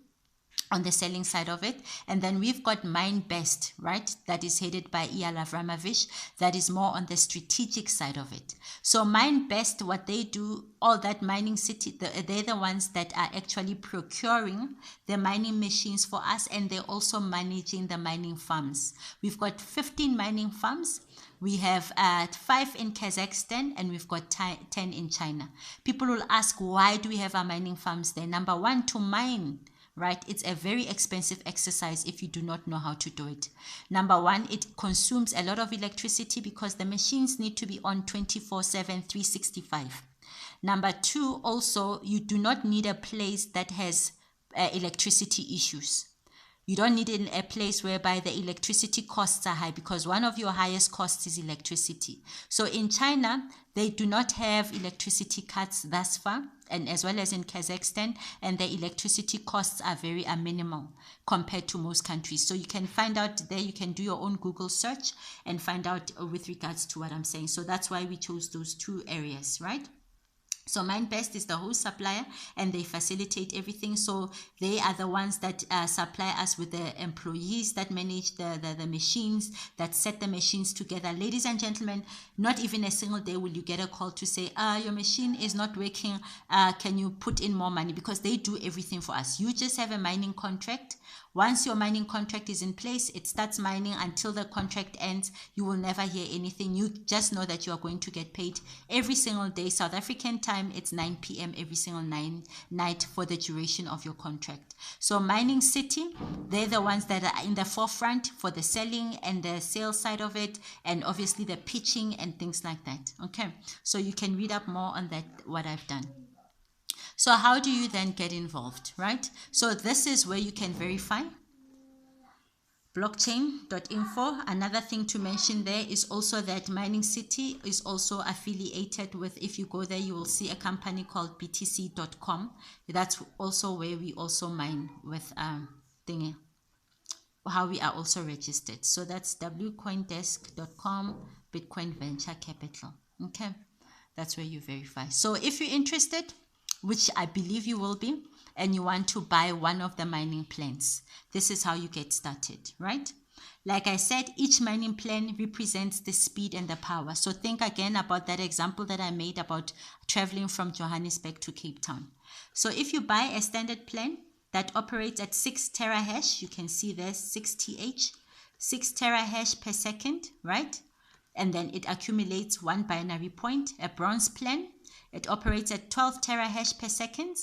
on the selling side of it. And then we've got MineBest, right? That is headed by Eyal Avramovich. That is more on the strategic side of it. So MineBest, what they do, all that Mining City, they're the ones that are actually procuring the mining machines for us, and they're also managing the mining farms. We've got 15 mining farms. We have 5 in Kazakhstan, and we've got 10 in China. People will ask, why do we have our mining farms there? Number one, to mine. Right? It's a very expensive exercise if you do not know how to do it. Number one, it consumes a lot of electricity because the machines need to be on 24/7, 365. Number two, also, you do not need a place that has electricity issues. You don't need a place whereby the electricity costs are high, because one of your highest costs is electricity. So in China, they do not have electricity cuts thus far, and as well as in Kazakhstan, and the electricity costs are very minimal compared to most countries. So you can find out there, you can do your own Google search and find out with regards to what I'm saying. So that's why we chose those two areas, right? So MineBest is the host supplier, and they facilitate everything. So they are the ones that supply us with the employees that manage the machines, that set the machines together. Ladies and gentlemen, not even a single day will you get a call to say, your machine is not working. Can you put in more money? Because they do everything for us. You just have a mining contract. Once your mining contract is in place, it starts mining until the contract ends. You will never hear anything. You just know that you are going to get paid every single day. South African time, it's 9 p.m. every single night for the duration of your contract. So Mining City, they're the ones that are in the forefront for the selling and the sales side of it, and obviously the pitching and things like that. Okay, so you can read up more on that, what I've done. So how do you then get involved, right? So this is where you can verify. Blockchain.info. Another thing to mention there is also that Mining City is also affiliated with, if you go there, you will see a company called btc.com. That's also where we also mine with thingy, how we are also registered. So that's wcoindesk.com, Bitcoin Venture Capital. Okay, that's where you verify. So if you're interested, which I believe you will be, and you want to buy one of the mining plans, this is how you get started, right? Like I said, each mining plan represents the speed and the power. So think again about that example that I made about traveling from Johannesburg to Cape Town. So if you buy a standard plan that operates at 6 terahash, you can see there's 6 TH, 6 terahash per second, right? And then it accumulates one binary point. A bronze plan, it operates at 12 terahash per second.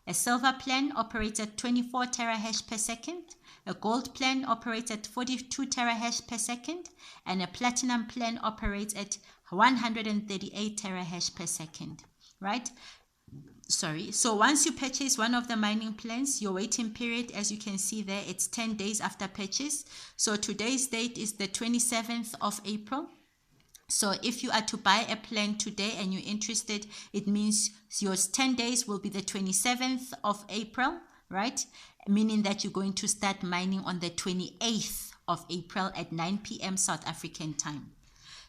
A silver plan operates at 24 terahash per second. A gold plan operates at 42 terahash per second. And a platinum plan operates at 138 terahash per second, right? Sorry. So once you purchase one of the mining plans, your waiting period, as you can see there, it's 10 days after purchase. So today's date is the 27th of April. So if you are to buy a plan today and you're interested, it means your 10 days will be the 27th of April, right? Meaning that you're going to start mining on the 28th of April at 9 p.m. South African time.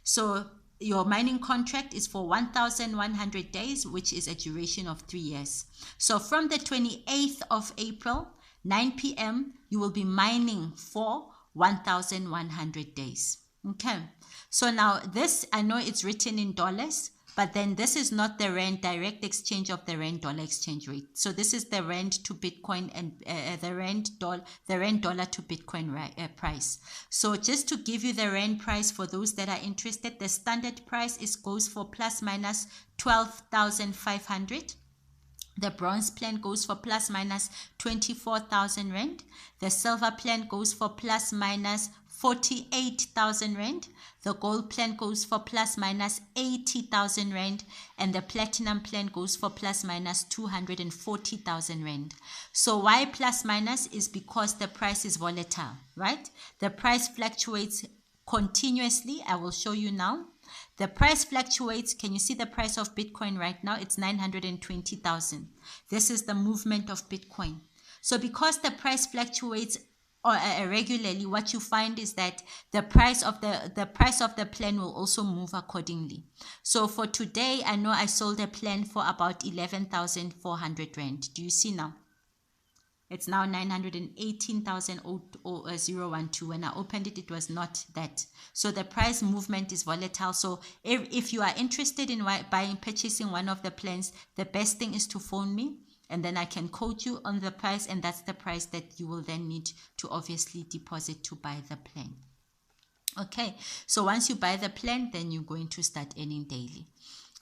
So your mining contract is for 1,100 days, which is a duration of 3 years. So from the 28th of April, 9 p.m., you will be mining for 1,100 days. Okay. So now this, I know it's written in dollars, But then this is not the rand direct exchange of the rand dollar exchange rate. So this is the rand to Bitcoin and the rand dollar to Bitcoin price. So just to give you the rand price for those that are interested, the standard price goes for plus minus 12,500. The bronze plan goes for plus minus 24,000 rand. The silver plan goes for plus minus 48,000 rand. The gold plan goes for plus minus 80,000 rand. And the platinum plan goes for plus minus 240,000 rand. So why plus minus is because the price is volatile, right? The price fluctuates continuously. I will show you now. The price fluctuates. Can you see the price of Bitcoin right now? It's 920,000. This is the movement of Bitcoin. So because the price fluctuates regularly, what you find is that the price of the plan will also move accordingly. So for today, I know I sold a plan for about 11,400 rand. Do you see now? It's now 918,012. When I opened it, it was not that. So the price movement is volatile. So if you are interested in purchasing one of the plans, the best thing is to phone me, and then I can quote you on the price, and that's the price that you will then need to obviously deposit to buy the plan. Okay, so once you buy the plan, then you're going to start earning daily.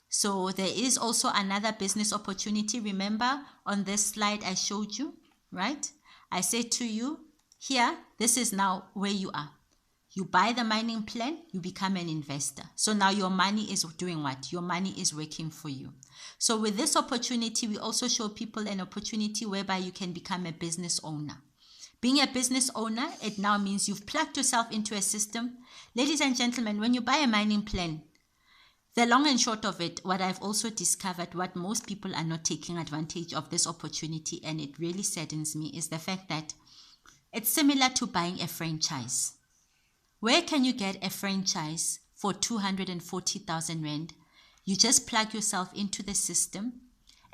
So there is also another business opportunity. Remember on this slide I showed you, right? I said to you, here, this is now where you are. You buy the mining plan, you become an investor. So now your money is doing what? Your money is working for you. So with this opportunity, we also show people an opportunity whereby you can become a business owner. Being a business owner, it now means you've plugged yourself into a system. Ladies and gentlemen, when you buy a mining plan, the long and short of it, what I've also discovered, what most people are not taking advantage of this opportunity, and it really saddens me, is the fact that it's similar to buying a franchise. Where can you get a franchise for 240,000 rand? You just plug yourself into the system,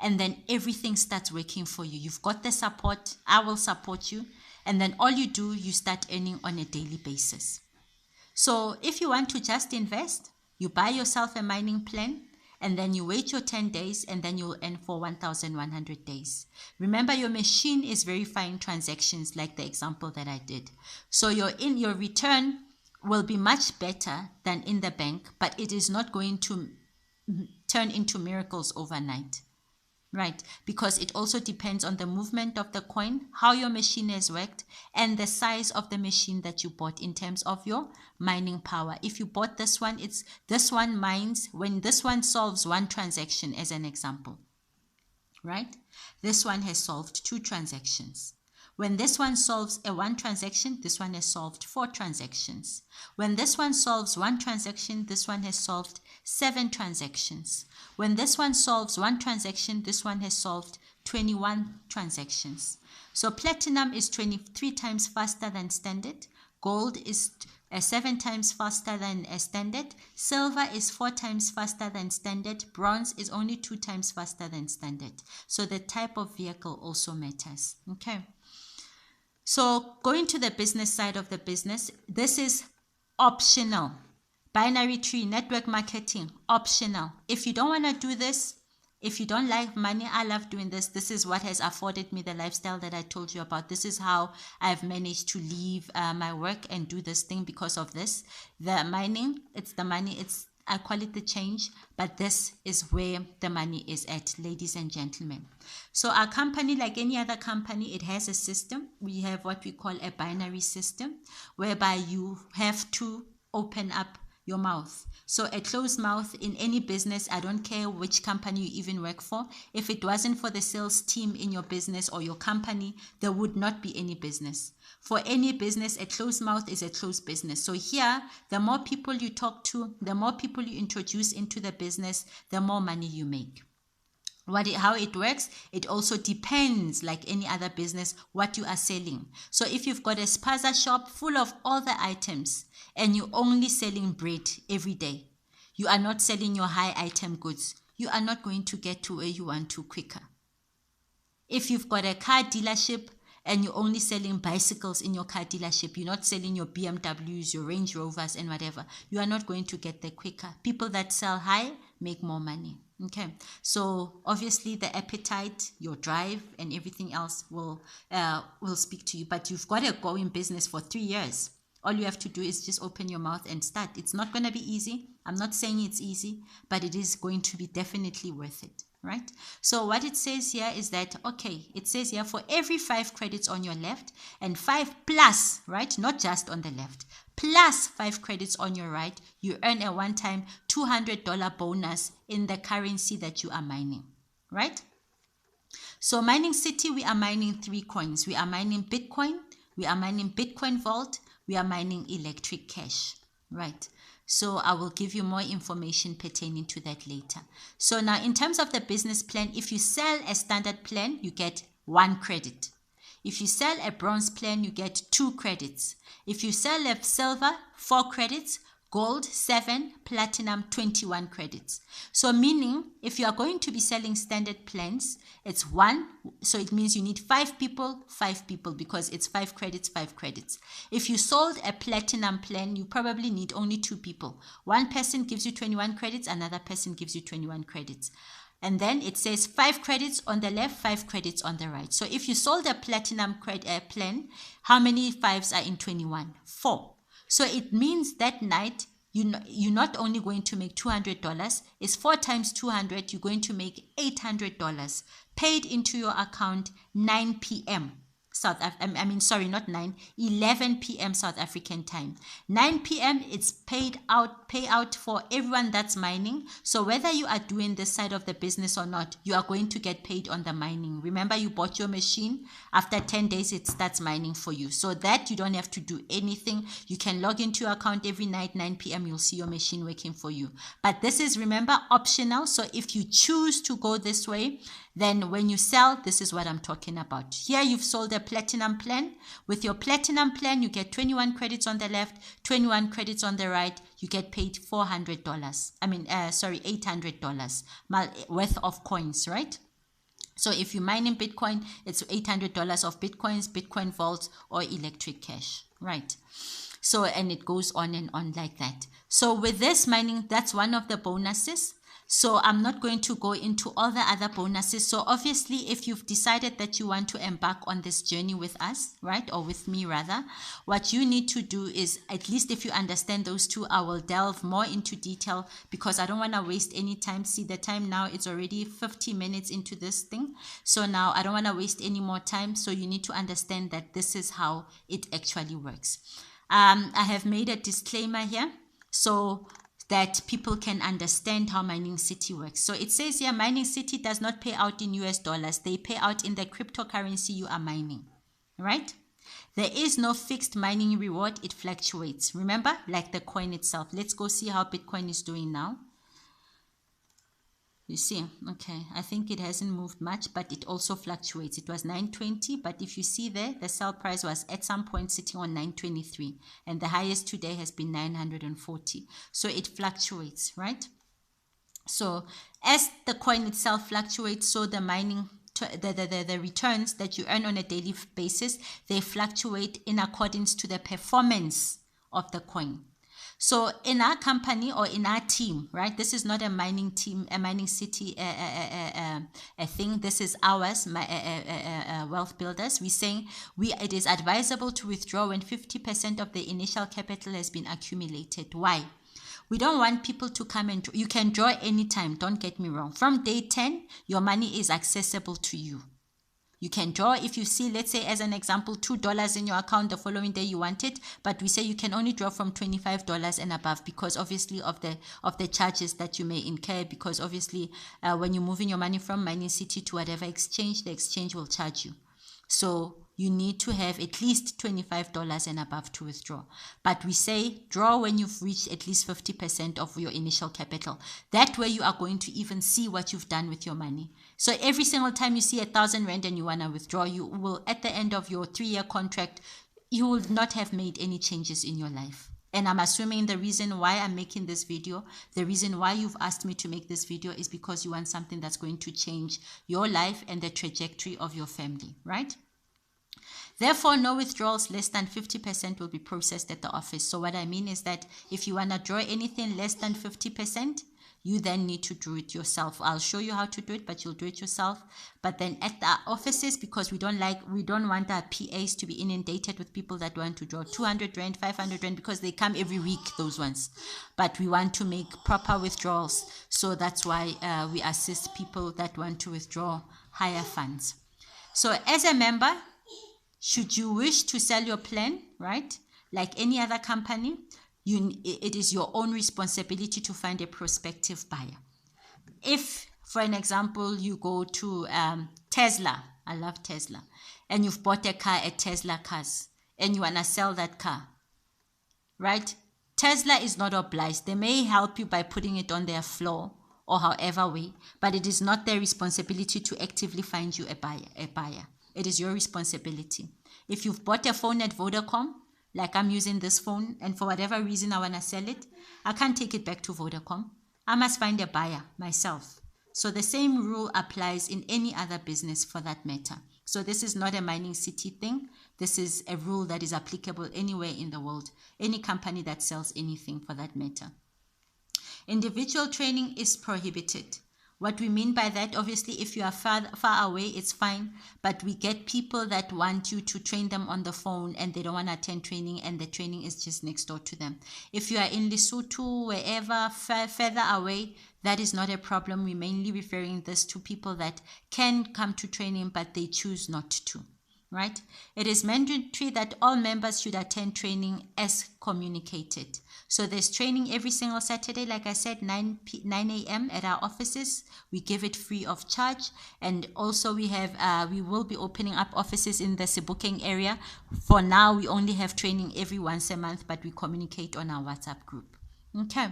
and then everything starts working for you. You've got the support. I will support you. And then all you do, you start earning on a daily basis. So if you want to just invest, you buy yourself a mining plan, and then you wait your 10 days, and then you'll earn for 1,100 days. Remember, your machine is verifying transactions like the example that I did. So your return will be much better than in the bank, but it is not going to turn into miracles overnight. Right, because it also depends on the movement of the coin, how your machine has worked, and the size of the machine that you bought in terms of your mining power. If you bought this one, this one mines when this one solves one transaction, as an example. Right? This one has solved 2 transactions. When this one solves one transaction, this one has solved 4 transactions. When this one solves 1 transaction, this one has solved 7 transactions. When this one solves 1 transaction, this one has solved 21 transactions. So platinum is 23 times faster than standard. Gold is 7 times faster than standard. Silver is 4 times faster than standard. Bronze is only 2 times faster than standard. So the type of vehicle also matters. Okay. So going to the business side of the business, this is optional. Binary tree, network marketing, optional. If you don't want to do this, if you don't like money, I love doing this. This is what has afforded me the lifestyle that I told you about. This is how I've managed to leave my work and do this thing because of this. The mining, it's the money, I call it the change, but this is where the money is at, ladies and gentlemen. So our company, like any other company, it has a system. We have what we call a binary system, whereby you have to open up your mouth. So a closed mouth in any business, I don't care which company you even work for. If it wasn't for the sales team in your business or your company, there would not be any business. For any business, a closed mouth is a closed business. So here, the more people you talk to, the more people you introduce into the business, the more money you make. How it works, it also depends, like any other business, what you are selling. So if you've got a spaza shop full of all the items and you're only selling bread every day, you are not selling your high item goods, you are not going to get to where you want to quicker. If you've got a car dealership and you're only selling bicycles in your car dealership, you're not selling your BMWs, your Range Rovers and whatever, you are not going to get there quicker. People that sell high make more money. Okay, so obviously the appetite, your drive, and everything else will speak to you. But you've got to go in business for 3 years. All you have to do is just open your mouth and start. It's not going to be easy. I'm not saying it's easy, but it is going to be definitely worth it, right? So what it says here is that, okay, it says here for every 5 credits on your left and 5 plus, right? Not just on the left, plus 5 credits on your right, you earn a one-time $200 bonus in the currency that you are mining, right? So Mining City, we are mining 3 coins. We are mining Bitcoin, we are mining Bitcoin Vault, we are mining electric cash, right? So I will give you more information pertaining to that later. So now in terms of the business plan, if you sell a standard plan, you get 1 credit. If you sell a bronze plan, you get 2 credits. If you sell a silver, 4 credits. Gold, 7, platinum, 21 credits. So meaning, if you are going to be selling standard plans, it's 1. So it means you need 5 people, because it's 5 credits, 5 credits. If you sold a platinum plan, you probably need only 2 people. 1 person gives you 21 credits, another person gives you 21 credits. And then it says 5 credits on the left, 5 credits on the right. So if you sold a platinum plan, how many 5s are in 21? 4. So it means that night, you're not only going to make $200, it's 4 times 200, you're going to make $800 paid into your account 9 p.m. 11 p.m. South African time. 9 p.m. it's payout for everyone that's mining. So whether you are doing this side of the business or not, you are going to get paid on the mining. Remember, you bought your machine. After 10 days, it starts mining for you. So that you don't have to do anything. You can log into your account every night, 9 p.m. You'll see your machine working for you. But this is, remember, optional. So if you choose to go this way, then when you sell, this is what I'm talking about. Here you've sold a platinum plan. With your platinum plan, you get 21 credits on the left, 21 credits on the right. You get paid $800 worth of coins, right? So if you mine in Bitcoin, it's $800 of Bitcoins, Bitcoin Vaults, or electric cash, right? So, and it goes on and on like that. So with this mining, that's one of the bonuses. So I'm not going to go into all the other bonuses. So obviously, if you've decided that you want to embark on this journey with us, right, or with me rather, what you need to do is, at least if you understand those 2, I will delve more into detail because I don't want to waste any time. See the time now, it's already 50 minutes into this thing. So now I don't want to waste any more time. So you need to understand that this is how it actually works. I have made a disclaimer here. So that people can understand how Mining City works. So it says here, Mining City does not pay out in US dollars. They pay out in the cryptocurrency you are mining, right? There is no fixed mining reward. It fluctuates. Remember, like the coin itself. Let's go see how Bitcoin is doing now. You see, okay, I think it hasn't moved much, but it also fluctuates. It was 920, but if you see there, the sell price was at some point sitting on 923, and the highest today has been 940. So it fluctuates, right? So as the coin itself fluctuates, so the mining, the returns that you earn on a daily basis, they fluctuate in accordance to the performance of the coin. So in our company or in our team, right, this is not a mining team, a Mining City a thing. This is ours, Wealth Builders. We're saying it is advisable to withdraw when 50% of the initial capital has been accumulated. Why? We don't want people to come and you can draw anytime. Don't get me wrong. From day 10, your money is accessible to you. You can draw if you see, let's say as an example, $2 in your account the following day you want it, but we say you can only draw from $25 and above because obviously of the charges that you may incur, because obviously when you're moving your money from Mining City to whatever exchange, the exchange will charge you. So you need to have at least $25 and above to withdraw. But we say draw when you've reached at least 50% of your initial capital. That way you are going to even see what you've done with your money. So every single time you see 1,000 Rand and you want to withdraw, you will, at the end of your 3-year contract, you will not have made any changes in your life. And I'm assuming the reason why I'm making this video, the reason why you've asked me to make this video is because you want something that's going to change your life and the trajectory of your family, right? Therefore, no withdrawals less than 50% will be processed at the office. So what I mean is that if you want to draw anything less than 50%, You then need to do it yourself. I'll show you how to do it, but you'll do it yourself. But then at the offices, because we don't want our PAs to be inundated with people that want to draw 200 Rand, 500 Rand, because they come every week, those ones. But we want to make proper withdrawals. So that's why we assist people that want to withdraw higher funds. So as a member, should you wish to sell your plan, right, like any other company, it is your own responsibility to find a prospective buyer. If, for an example, you go to Tesla, I love Tesla, and you've bought a car at Tesla Cars, and you want to sell that car, right? Tesla is not obliged. They may help you by putting it on their floor or however way, but it is not their responsibility to actively find you a buyer. It is your responsibility. If you've bought a phone at Vodacom, like I'm using this phone, and for whatever reason I want to sell it, I can't take it back to Vodacom. I must find a buyer myself. So the same rule applies in any other business for that matter. So this is not a mining city thing. This is a rule that is applicable anywhere in the world, any company that sells anything for that matter. Individual training is prohibited. What we mean by that, obviously, if you are far away, it's fine. But we get people that want you to train them on the phone and they don't want to attend training, and the training is just next door to them. If you are in Lesotho, wherever, further away, that is not a problem. We're mainly referring this to people that can come to training, but they choose not to. Right? It is mandatory that all members should attend training as communicated. So there's training every single Saturday, like I said, 9 a.m. at our offices. We give it free of charge. And also we will be opening up offices in the Sebokeng area. For now, we only have training every once a month, but we communicate on our WhatsApp group. Okay.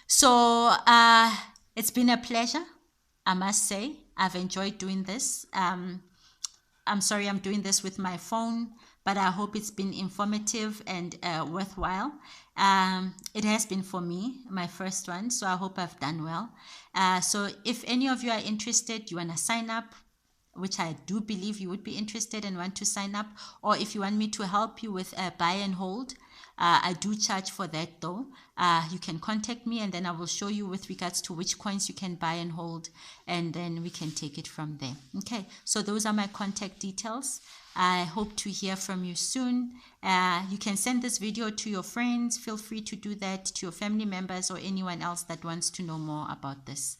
So it's been a pleasure, I must say. I've enjoyed doing this. I'm sorry I'm doing this with my phone, but I hope it's been informative and worthwhile. It has been for me, my first one, so I hope I've done well. So if any of you are interested, you want to sign up, which I do believe you would be interested and want to sign up, or if you want me to help you with a buy and hold, I do charge for that though. You can contact me and then I will show you with regards to which coins you can buy and hold, and then we can take it from there. Okay, so those are my contact details. I hope to hear from you soon. You can send this video to your friends. Feel free to do that, to your family members or anyone else that wants to know more about this.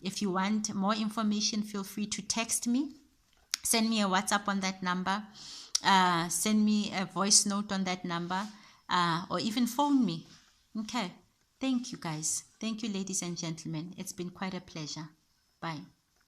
If you want more information, feel free to text me. Send me a WhatsApp on that number. Send me a voice note on that number, or even phone me. Okay. Thank you, guys. Thank you, ladies and gentlemen. It's been quite a pleasure. Bye.